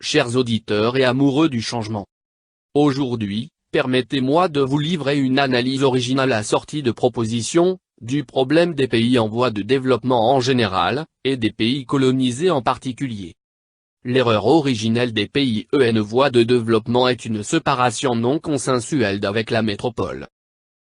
chers auditeurs et amoureux du changement. Aujourd'hui, permettez-moi de vous livrer une analyse originale assortie de propositions, du problème des pays en voie de développement en général, et des pays colonisés en particulier. L'erreur originelle des pays en voie de développement est une séparation non consensuelle d'avec la métropole.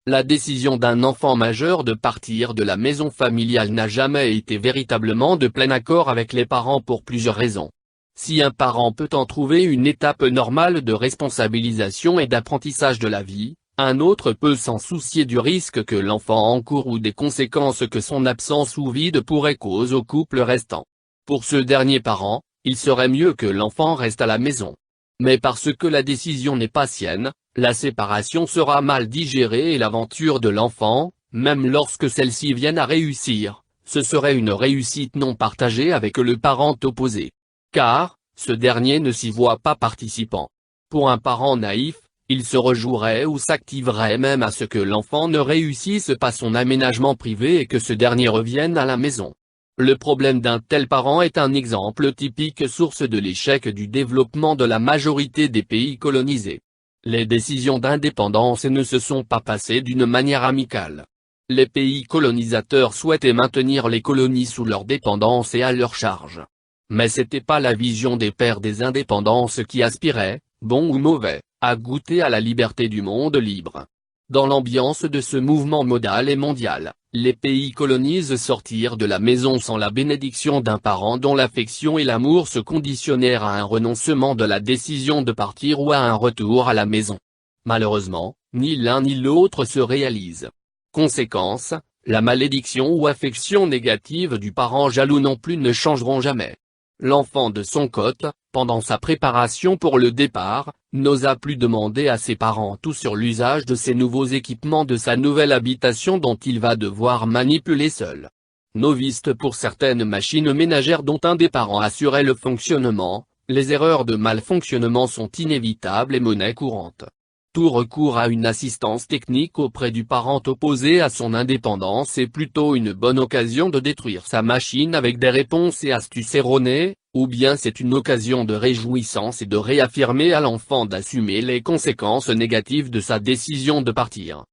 La décision d'un enfant majeur de partir de la maison familiale n'a jamais été véritablement de plein accord avec les parents pour plusieurs raisons. Si un parent peut en trouver une étape normale de responsabilisation et d'apprentissage de la vie, un autre peut s'en soucier du risque que l'enfant encourt ou des conséquences que son absence ou vide pourrait causer au couple restant. Pour ce dernier parent, il serait mieux que l'enfant reste à la maison. Mais parce que la décision n'est pas sienne, la séparation sera mal digérée et l'aventure de l'enfant, même lorsque celle-ci vienne à réussir, ce serait une réussite non partagée avec le parent opposé. Car, ce dernier ne s'y voit pas participant. Pour un parent naïf, il se rejouerait ou s'activerait même à ce que l'enfant ne réussisse pas son aménagement privé et que ce dernier revienne à la maison. Le problème d'un tel parent est un exemple typique source de l'échec du développement de la majorité des pays colonisés. Les décisions d'indépendance ne se sont pas passées d'une manière amicale. Les pays colonisateurs souhaitaient maintenir les colonies sous leur dépendance et à leur charge. Mais c'était pas la vision des pères des indépendances qui aspiraient, bon ou mauvais, à goûter à la liberté du monde libre. Dans l'ambiance de ce mouvement modal et mondial, les pays colonisés sortirent de la maison sans la bénédiction d'un parent dont l'affection et l'amour se conditionnèrent à un renoncement de la décision de partir ou à un retour à la maison. Malheureusement, ni l'un ni l'autre se réalise. Conséquence, la malédiction ou affection négative du parent jaloux non plus ne changeront jamais. L'enfant de son côté, pendant sa préparation pour le départ, n'osa plus demander à ses parents tout sur l'usage de ces nouveaux équipements de sa nouvelle habitation dont il va devoir manipuler seul. Noviste pour certaines machines ménagères dont un des parents assurait le fonctionnement, les erreurs de malfonctionnement sont inévitables et monnaie courante. Tout recours à une assistance technique auprès du parent opposé à son indépendance est plutôt une bonne occasion de détruire sa machine avec des réponses et astuces erronées, ou bien c'est une occasion de réjouissance et de réaffirmer à l'enfant d'assumer les conséquences négatives de sa décision de partir.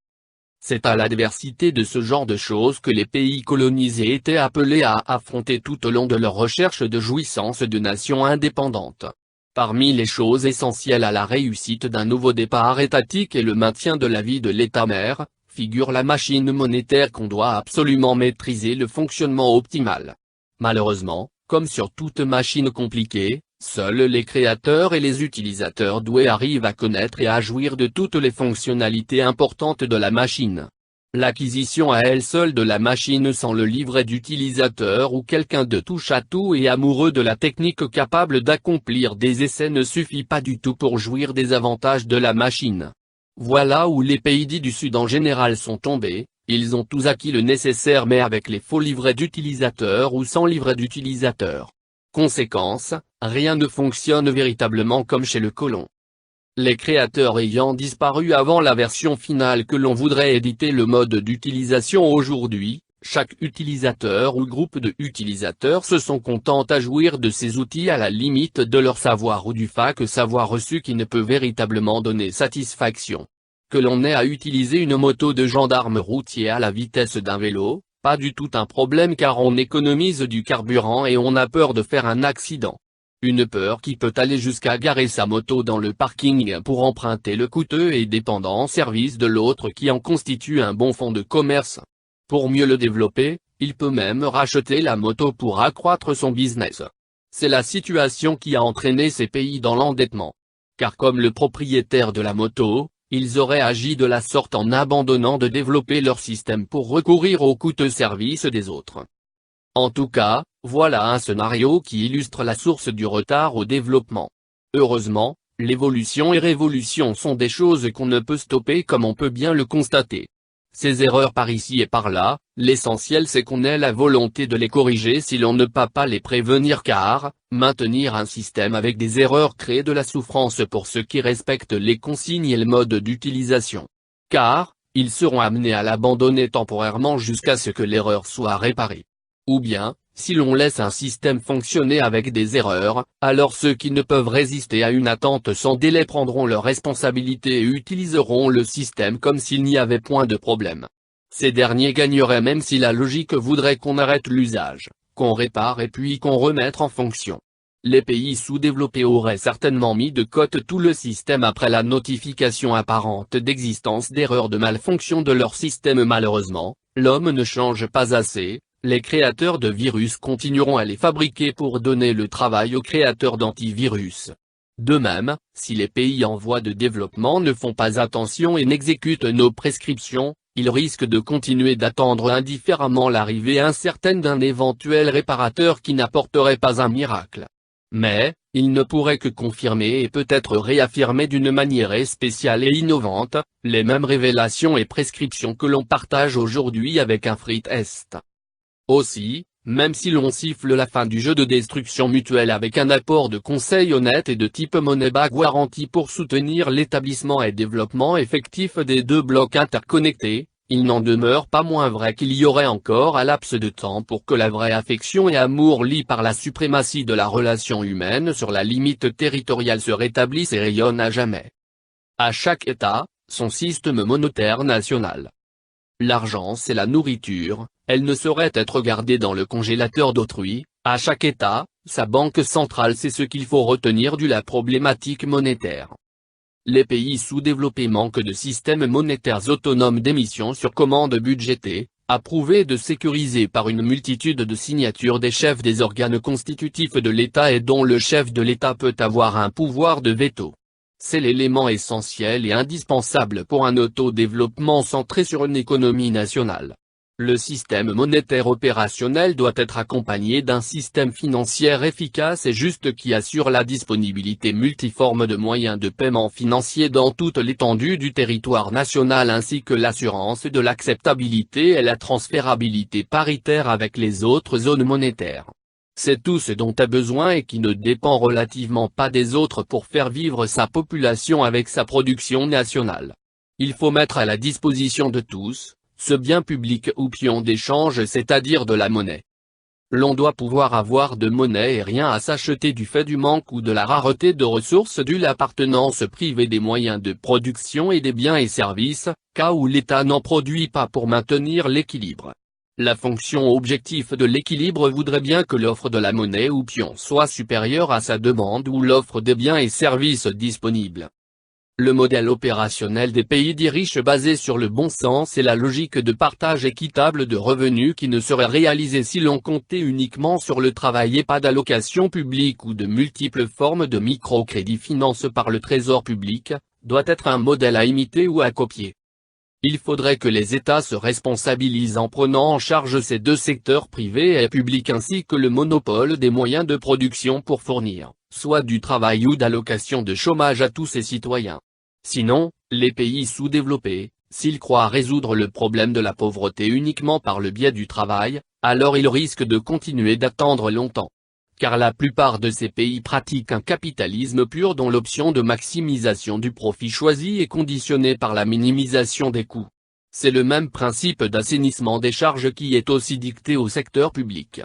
C'est à l'adversité de ce genre de choses que les pays colonisés étaient appelés à affronter tout au long de leur recherche de jouissance de nations indépendantes. Parmi les choses essentielles à la réussite d'un nouveau départ étatique et le maintien de la vie de l'État-mère, figure la machine monétaire qu'on doit absolument maîtriser le fonctionnement optimal. Malheureusement, comme sur toute machine compliquée, seuls les créateurs et les utilisateurs doués arrivent à connaître et à jouir de toutes les fonctionnalités importantes de la machine. L'acquisition à elle seule de la machine sans le livret d'utilisateur ou quelqu'un de touche-à-tout et amoureux de la technique capable d'accomplir des essais ne suffit pas du tout pour jouir des avantages de la machine. Voilà où les pays dits du Sud en général sont tombés, ils ont tous acquis le nécessaire mais avec les faux livrets d'utilisateur ou sans livret d'utilisateur. Conséquence, rien ne fonctionne véritablement comme chez le colon. Les créateurs ayant disparu avant la version finale que l'on voudrait éditer le mode d'utilisation aujourd'hui, chaque utilisateur ou groupe de utilisateurs se sont contents à jouir de ces outils à la limite de leur savoir ou du fake savoir reçu qui ne peut véritablement donner satisfaction. Que l'on ait à utiliser une moto de gendarme routier à la vitesse d'un vélo, pas du tout un problème car on économise du carburant et on a peur de faire un accident. Une peur qui peut aller jusqu'à garer sa moto dans le parking pour emprunter le coûteux et dépendant service de l'autre qui en constitue un bon fonds de commerce. Pour mieux le développer, il peut même racheter la moto pour accroître son business. C'est la situation qui a entraîné ces pays dans l'endettement. Car comme le propriétaire de la moto, ils auraient agi de la sorte en abandonnant de développer leur système pour recourir aux coûteux services des autres. En tout cas, voilà un scénario qui illustre la source du retard au développement. Heureusement, l'évolution et révolution sont des choses qu'on ne peut stopper comme on peut bien le constater. Ces erreurs par ici et par là, l'essentiel c'est qu'on ait la volonté de les corriger si l'on ne peut pas les prévenir car, maintenir un système avec des erreurs crée de la souffrance pour ceux qui respectent les consignes et le mode d'utilisation. Car, ils seront amenés à l'abandonner temporairement jusqu'à ce que l'erreur soit réparée. Ou bien, Si l'on laisse un système fonctionner avec des erreurs, alors ceux qui ne peuvent résister à une attente sans délai prendront leurs responsabilités et utiliseront le système comme s'il n'y avait point de problème. Ces derniers gagneraient même si la logique voudrait qu'on arrête l'usage, qu'on répare et puis qu'on remette en fonction. Les pays sous-développés auraient certainement mis de côté tout le système après la notification apparente d'existence d'erreurs de malfonction de leur système. Malheureusement, l'homme ne change pas assez, les créateurs de virus continueront à les fabriquer pour donner le travail aux créateurs d'antivirus. De même, si les pays en voie de développement ne font pas attention et n'exécutent nos prescriptions, ils risquent de continuer d'attendre indifféremment l'arrivée incertaine d'un éventuel réparateur qui n'apporterait pas un miracle. Mais, il ne pourrait que confirmer et peut-être réaffirmer d'une manière spéciale et innovante, les mêmes révélations et prescriptions que l'on partage aujourd'hui avec un free test. Aussi, même si l'on siffle la fin du jeu de destruction mutuelle avec un apport de conseils honnêtes et de type money back guarantee pour soutenir l'établissement et développement effectif des deux blocs interconnectés, il n'en demeure pas moins vrai qu'il y aurait encore un laps de temps pour que la vraie affection et amour liés par la suprématie de la relation humaine sur la limite territoriale se rétablissent et rayonnent à jamais. À chaque État, son système monétaire national. L'argent c'est la nourriture, elle ne saurait être gardée dans le congélateur d'autrui. À chaque État, sa banque centrale c'est ce qu'il faut retenir de la problématique monétaire. Les pays sous-développés manquent de systèmes monétaires autonomes d'émission sur commande budgétée, approuvés et de sécurisés par une multitude de signatures des chefs des organes constitutifs de l'État et dont le chef de l'État peut avoir un pouvoir de veto. C'est l'élément essentiel et indispensable pour un autodéveloppement centré sur une économie nationale. Le système monétaire opérationnel doit être accompagné d'un système financier efficace et juste qui assure la disponibilité multiforme de moyens de paiement financier dans toute l'étendue du territoire national ainsi que l'assurance de l'acceptabilité et la transférabilité paritaire avec les autres zones monétaires. C'est tout ce dont a besoin et qui ne dépend relativement pas des autres pour faire vivre sa population avec sa production nationale. Il faut mettre à la disposition de tous, ce bien public ou pion d'échange c'est-à-dire de la monnaie. L'on doit pouvoir avoir de monnaie et rien à s'acheter du fait du manque ou de la rareté de ressources due l'appartenance privée des moyens de production et des biens et services, cas où l'État n'en produit pas pour maintenir l'équilibre. La fonction objectif de l'équilibre voudrait bien que l'offre de la monnaie ou pion soit supérieure à sa demande ou l'offre des biens et services disponibles. Le modèle opérationnel des pays dits riches basé sur le bon sens et la logique de partage équitable de revenus qui ne serait réalisé si l'on comptait uniquement sur le travail et pas d'allocation publique ou de multiples formes de microcrédit financés par le trésor public, doit être un modèle à imiter ou à copier. Il faudrait que les États se responsabilisent en prenant en charge ces deux secteurs privés et publics ainsi que le monopole des moyens de production pour fournir, soit du travail ou d'allocation de chômage à tous ses citoyens. Sinon, les pays sous-développés, s'ils croient résoudre le problème de la pauvreté uniquement par le biais du travail, alors ils risquent de continuer d'attendre longtemps. Car la plupart de ces pays pratiquent un capitalisme pur dont l'option de maximisation du profit choisi est conditionnée par la minimisation des coûts. C'est le même principe d'assainissement des charges qui est aussi dicté au secteur public.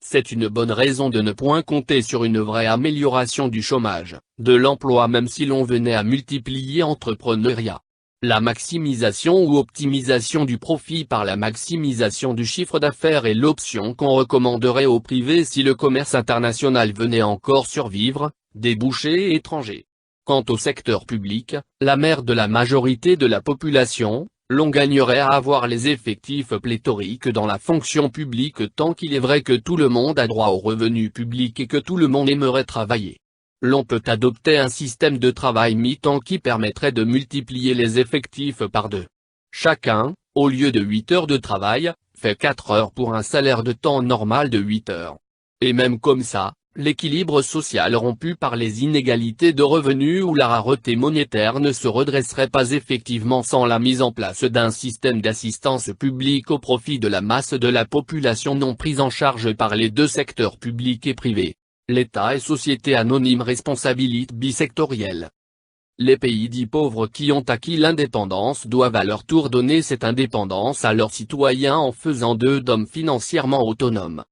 C'est une bonne raison de ne point compter sur une vraie amélioration du chômage, de l'emploi même si l'on venait à multiplier entrepreneuriat. La maximisation ou optimisation du profit par la maximisation du chiffre d'affaires est l'option qu'on recommanderait au privé si le commerce international venait encore survivre, débouchés étrangers. Quant au secteur public, la mère de la majorité de la population, l'on gagnerait à avoir les effectifs pléthoriques dans la fonction publique tant qu'il est vrai que tout le monde a droit aux revenus publics et que tout le monde aimerait travailler. L'on peut adopter un système de travail mi-temps qui permettrait de multiplier les effectifs par 2. Chacun, au lieu de 8 heures de travail, fait 4 heures pour un salaire de temps normal de 8 heures. Et même comme ça, l'équilibre social rompu par les inégalités de revenus ou la rareté monétaire ne se redresserait pas effectivement sans la mise en place d'un système d'assistance publique au profit de la masse de la population non prise en charge par les deux secteurs publics et privés. L'État et société anonyme responsabilité bisectorielle. Les pays dits pauvres qui ont acquis l'indépendance doivent à leur tour donner cette indépendance à leurs citoyens en faisant d'eux d'hommes financièrement autonomes.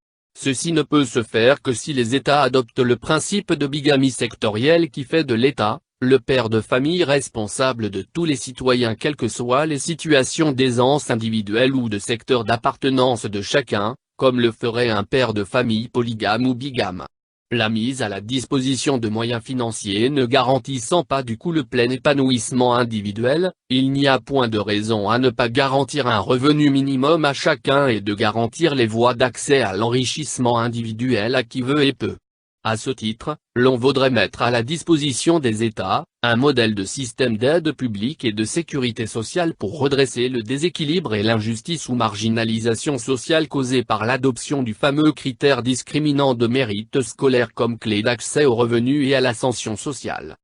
Ceci ne peut se faire que si les États adoptent le principe de bigamie sectorielle qui fait de l'État, le père de famille responsable de tous les citoyens quelles que soient les situations d'aisance individuelle ou de secteur d'appartenance de chacun, comme le ferait un père de famille polygame ou bigame. La mise à la disposition de moyens financiers ne garantissant pas du coup le plein épanouissement individuel, il n'y a point de raison à ne pas garantir un revenu minimum à chacun et de garantir les voies d'accès à l'enrichissement individuel à qui veut et peut. À ce titre, l'on voudrait mettre à la disposition des États, un modèle de système d'aide publique et de sécurité sociale pour redresser le déséquilibre et l'injustice ou marginalisation sociale causée par l'adoption du fameux critère discriminant de mérite scolaire comme clé d'accès aux revenus et à l'ascension sociale.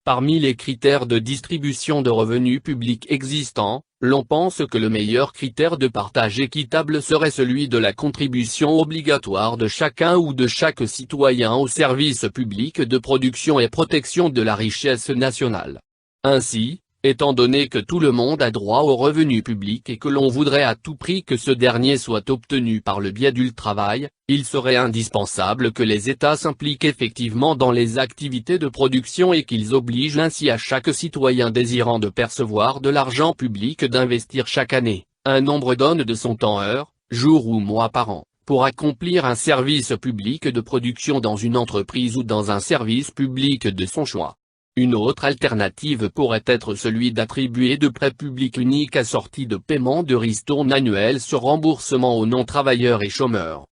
Parmi les critères de distribution de revenus publics existants, l'on pense que le meilleur critère de partage équitable serait celui de la contribution obligatoire de chacun ou de chaque citoyen au service public de production et protection de la richesse nationale. Ainsi, étant donné que tout le monde a droit au revenu public et que l'on voudrait à tout prix que ce dernier soit obtenu par le biais du travail, il serait indispensable que les États s'impliquent effectivement dans les activités de production et qu'ils obligent ainsi à chaque citoyen désirant de percevoir de l'argent public d'investir chaque année, un nombre d'heures de son temps heure, jour ou mois par an, pour accomplir un service public de production dans une entreprise ou dans un service public de son choix. Une autre alternative pourrait être celui d'attribuer de prêts publics uniques assortis de paiement de ristournes annuelles sur remboursement aux non-travailleurs et chômeurs.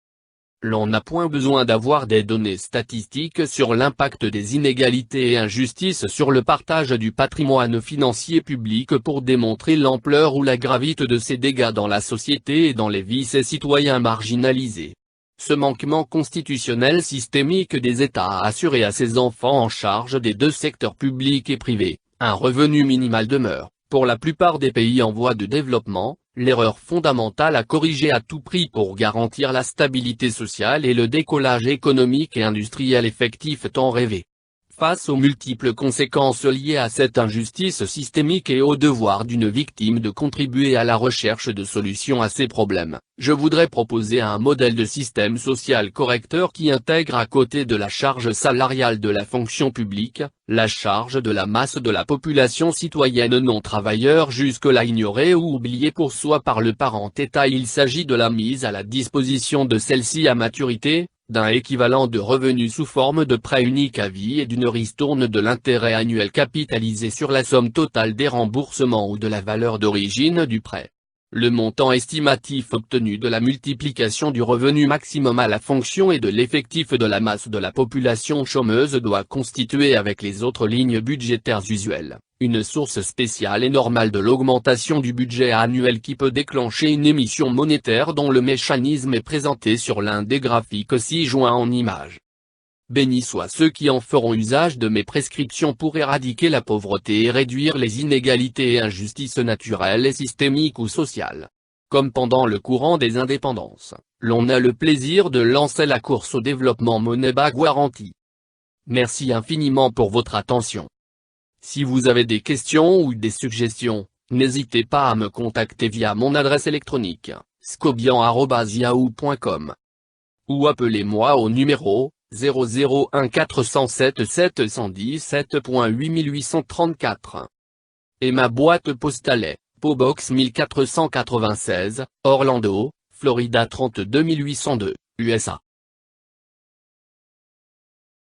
L'on n'a point besoin d'avoir des données statistiques sur l'impact des inégalités et injustices sur le partage du patrimoine financier public pour démontrer l'ampleur ou la gravité de ces dégâts dans la société et dans les vies des citoyens marginalisés. Ce manquement constitutionnel systémique des États à assurer à ses enfants en charge des deux secteurs publics et privés, un revenu minimal demeure, pour la plupart des pays en voie de développement, l'erreur fondamentale à corriger à tout prix pour garantir la stabilité sociale et le décollage économique et industriel effectif tant rêvé. Face aux multiples conséquences liées à cette injustice systémique et au devoir d'une victime de contribuer à la recherche de solutions à ces problèmes, je voudrais proposer un modèle de système social correcteur qui intègre à côté de la charge salariale de la fonction publique, la charge de la masse de la population citoyenne non travailleur jusque-là ignorée ou oubliée pour soi par le parent État. Il s'agit de la mise à la disposition de celle-ci à maturité, d'un équivalent de revenu sous forme de prêt unique à vie et d'une ristourne de l'intérêt annuel capitalisé sur la somme totale des remboursements ou de la valeur d'origine du prêt. Le montant estimatif obtenu de la multiplication du revenu maximum à la fonction et de l'effectif de la masse de la population chômeuse doit constituer avec les autres lignes budgétaires usuelles, une source spéciale et normale de l'augmentation du budget annuel qui peut déclencher une émission monétaire dont le mécanisme est présenté sur l'un des graphiques ci-joints en images. Bénis soient ceux qui en feront usage de mes prescriptions pour éradiquer la pauvreté et réduire les inégalités et injustices naturelles et systémiques ou sociales. Comme pendant le courant des indépendances, l'on a le plaisir de lancer la course au développement monnaie garantie. Merci infiniment pour votre attention. Si vous avez des questions ou des suggestions, n'hésitez pas à me contacter via mon adresse électronique, scobian@yahoo.com. Ou appelez-moi au numéro 001 407 717.8834. Et ma boîte postale est, PO Box 1496, Orlando, Florida 32802, USA.